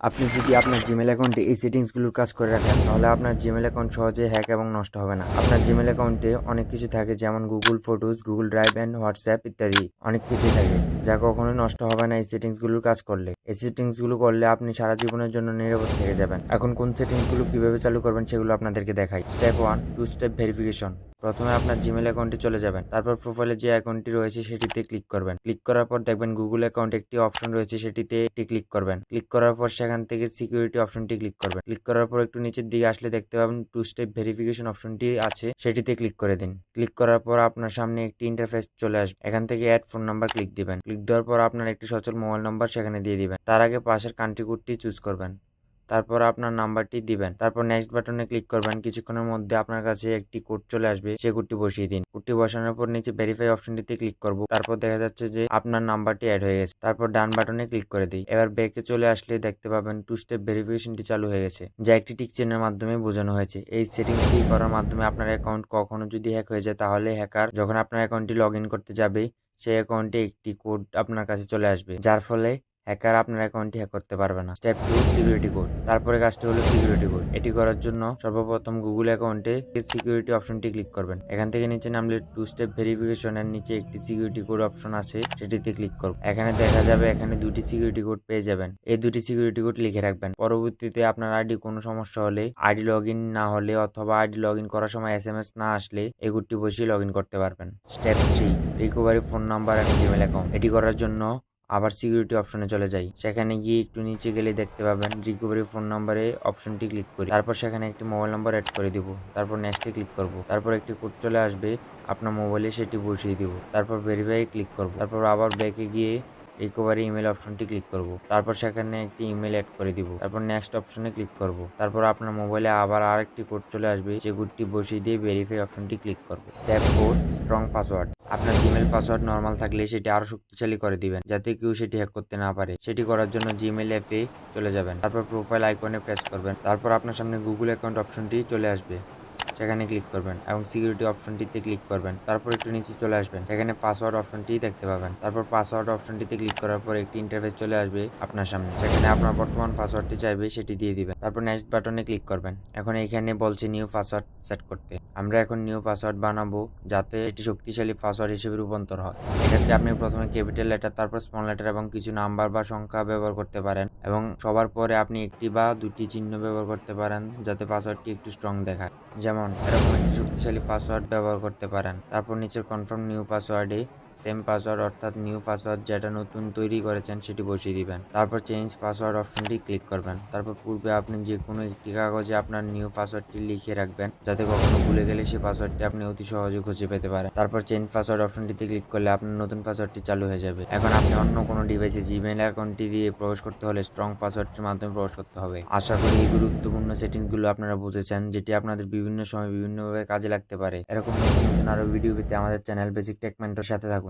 আপনি যদি আপনার জিমেল অ্যাকাউন্টে এই সেটিংসগুলোর কাজ করে রাখেন তাহলে আপনার জিমেল অ্যাকাউন্ট সহজে হ্যাক এবং নষ্ট হবে না। আপনার জিমেল অ্যাকাউন্টে অনেক কিছু থাকে, যেমন Google photos, Google drive and WhatsApp ইত্যাদি অনেক কিছুই থাকে, যা কখনোই নষ্ট হবে না এই সেটিংসগুলোর কাজ করলে। এই সেটিংসগুলো করলে আপনি সারা জীবনের জন্য নিরাপদ থেকে যাবেন। এখন কোন সেটিংসগুলো কিভাবে চালু করবেন সেগুলো আপনাদেরকে দেখাই। Step 1, two step verification. প্রথমে আপনার জিমেল অ্যাকাউন্টে চলে যাবেন, তারপর প্রোফাইলে যে অ্যাকাউন্টটি রয়েছে সেটিতে ক্লিক করবেন। ক্লিক করার পর দেখবেন গুগল অ্যাকাউন্ট একটি অপশন রয়েছে, সেটিতে একটি ক্লিক করবেন। ক্লিক করার পর সেখান থেকে সিকিউরিটি অপশনটি ক্লিক করবেন। ক্লিক করার পর একটু নিচের দিকে আসলে দেখতে পাবেন টু স্টেপ ভেরিফিকেশন অপশনটি আছে, সেটিতে ক্লিক করে দিন। ক্লিক করার পর আপনার সামনে একটি ইন্টারফেস চলে আসবে, এখান থেকে অ্যাড ফোন নাম্বার ক্লিক দিবেন। ক্লিক দেওয়ার পর আপনার একটি সচল মোবাইল নাম্বার সেখানে দিয়ে দিবেন। তার আগে পাশের কান্ট্রি কোডটি চুজ করবেন, তারপর আপনার নাম্বারটি দিবেন। তারপর নেক্সট বাটনে ক্লিক করবেন। কিছুক্ষণের মধ্যে আপনার কাছে একটি কোড চলে আসবে, সেই কোডটি বসিয়ে দিন। কোডটি বসানোর পর নিচে ভেরিফাই অপশনটিতে ক্লিক করব। তারপর দেখা যাচ্ছে যে আপনার নাম্বারটি অ্যাড হয়ে গেছে। তারপর ডান বাটনে ক্লিক করে দিই। এবার ব্যাকে চলে আসলে দেখতে পাবেন টু স্টেপ ভেরিফিকেশনটি চালু হয়ে গেছে, যা একটি টিক চিহ্নের মাধ্যমে বোঝানো হয়েছে। এই সেটিংসটি করার মাধ্যমে আপনার অ্যাকাউন্ট কখনো যদি হ্যাক হয়ে যায়, তাহলে হ্যাকার যখন আপনার অ্যাকাউন্টটি লগ ইন করতে যাবে, সেই অ্যাকাউন্টে একটি কোড আপনার কাছে চলে আসবে, যার ফলে হ্যাকার আপনার অ্যাকাউন্টটি হ্যাক করতে পারবে না। Step 2, security code. তারপরে কাজটি হলো সিকিউরিটি কোড। এটি করার জন্য সর্বপ্রথম গুগল অ্যাকাউন্টে সিকিউরিটি অপশনটি ক্লিক করবেন। এখান থেকে নিচে নামলে টু স্টেপ ভেরিফিকেশন এর নিচে একটি সিকিউরিটি কোড অপশন আছে, সেটিতে ক্লিক করব। এখানে দেখা যাবে এখানে দুটি সিকিউরিটি কোড পেয়ে যাবেন। এই দুটি সিকিউরিটি কোড লিখে রাখবেন। পরবর্তীতে আপনার আইডি কোনো সমস্যা হলে, আইডি লগ ইন না হলে অথবা আইডি লগ ইন করার সময় এসএমএস না আসলে এই কোডটি বসিয়ে লগ ইন করতে পারবেন। Step 3, recovery phone number and Gmail account. এটি করার জন্য আবার সিকিউরিটি অপশনে চলে যাই। সেখানে গিয়ে একটু নিচে গেলে দেখতে পাবেন রিকভারি ফোন নাম্বারে অপশনটি ক্লিক করি। তারপর সেখানে একটি মোবাইল নাম্বার অ্যাড করে দিব। তারপর নেক্সটে ক্লিক করব। তারপর একটি কোড চলে আসবে, আপনার মোবাইলে সেটি বসিয়ে দিব। তারপর ভেরিফাই ক্লিক করব। তারপর আবার ব্যাকে গিয়ে রিকভারি ইমেল অপশনটি ক্লিক করব। তারপর সেখানে একটি ইমেল অ্যাড করে দিব। তারপর নেক্সট অপশনে ক্লিক করব। তারপর আপনার মোবাইলে আবার আরেকটি কোড চলে আসবে, সেই কোডটি বসিয়ে দিয়ে ভেরিফাই অপশনটি ক্লিক করব। Step 4, strong password. আপনার জিমেল পাসওয়ার্ড নরমাল থাকলে সেটি আরো শক্তিশালী করে দিবেন, যাতে কেউ সেটি হ্যাক করতে না পারে। সেটি করার জন্য জিমেল অ্যাপে চলে যাবেন, তারপর প্রোফাইল আইকনে প্রেস করবেন। তারপর আপনার সামনে গুগল অ্যাকাউন্ট অপশনটি চলে আসবে, সেখানে ক্লিক করবেন এবং সিকিউরিটি অপশনটিতে ক্লিক করবেন। তারপর একটু নিচে চলে আসবেন, সেখানে পাসওয়ার্ড অপশনটি দেখতে পাবেন। তারপর পাসওয়ার্ড অপশনটিতে ক্লিক করার পর একটি ইন্টারফেস চলে আসবে আপনার সামনে, সেখানে আপনার বর্তমান পাসওয়ার্ডটি চাইবে, সেটি দিয়ে দিবেন। তারপর নেক্সট বাটনে ক্লিক করবেন। এখন এখানে বলছে নিউ পাসওয়ার্ড সেট করতে। আমরা এখন নিউ পাসওয়ার্ড বানাবো, যাতে এটি শক্তিশালী পাসওয়ার্ড হিসেবে রূপান্তর হয়। এক্ষেত্রে আপনি প্রথমে ক্যাপিটাল লেটার, তারপর স্মল লেটার এবং কিছু নাম্বার বা সংখ্যা ব্যবহার করতে পারেন, এবং সবার পরে আপনি একটি বা দুটি চিহ্ন ব্যবহার করতে পারেন, যাতে পাসওয়ার্ডটি একটু স্ট্রং দেখায়। যেমন এরকম একটি শক্তিশালী পাসওয়ার্ড ব্যবহার করতে পারেন। তারপর নিচের কনফার্ম নিউ পাসওয়ার্ডে সেম পাসওয়ার্ড, অর্থাৎ নিউ পাসওয়ার্ড যেটা নতুন তৈরি করেছেন সেটি বসিয়ে দিবেন। তারপর চেঞ্জ পাসওয়ার্ড অপশনটি ক্লিক করবেন। তারপর পূর্বে আপনি যে কোনো একটি কাগজে আপনার নিউ পাসওয়ার্ডটি লিখে রাখবেন, যাতে কখনো ভুলে গেলে সেই পাসওয়ার্ডটি আপনি অতি সহজে খুঁজে পেতে পারেন। তারপর চেঞ্জ পাসওয়ার্ড অপশনটিতে ক্লিক করলে আপনার নতুন পাসওয়ার্ডটি চালু হয়ে যাবে। এখন আপনি অন্য কোনো ডিভাইসে জিমেইল অ্যাকাউন্টটি দিয়ে প্রবেশ করতে হলে স্ট্রং পাসওয়ার্ডটির মাধ্যমে প্রবেশ করতে হবে। আশা করি এই গুরুত্বপূর্ণ সেটিংসগুলো আপনারা বুঝেছেন, যেটি আপনাদের বিভিন্ন সময় বিভিন্নভাবে কাজে লাগতে পারে। এরকম নতুন নতুন আরো ভিডিও পেতে আমাদের চ্যানেল বেসিক টেক মেন্টর সাথে থাকুন।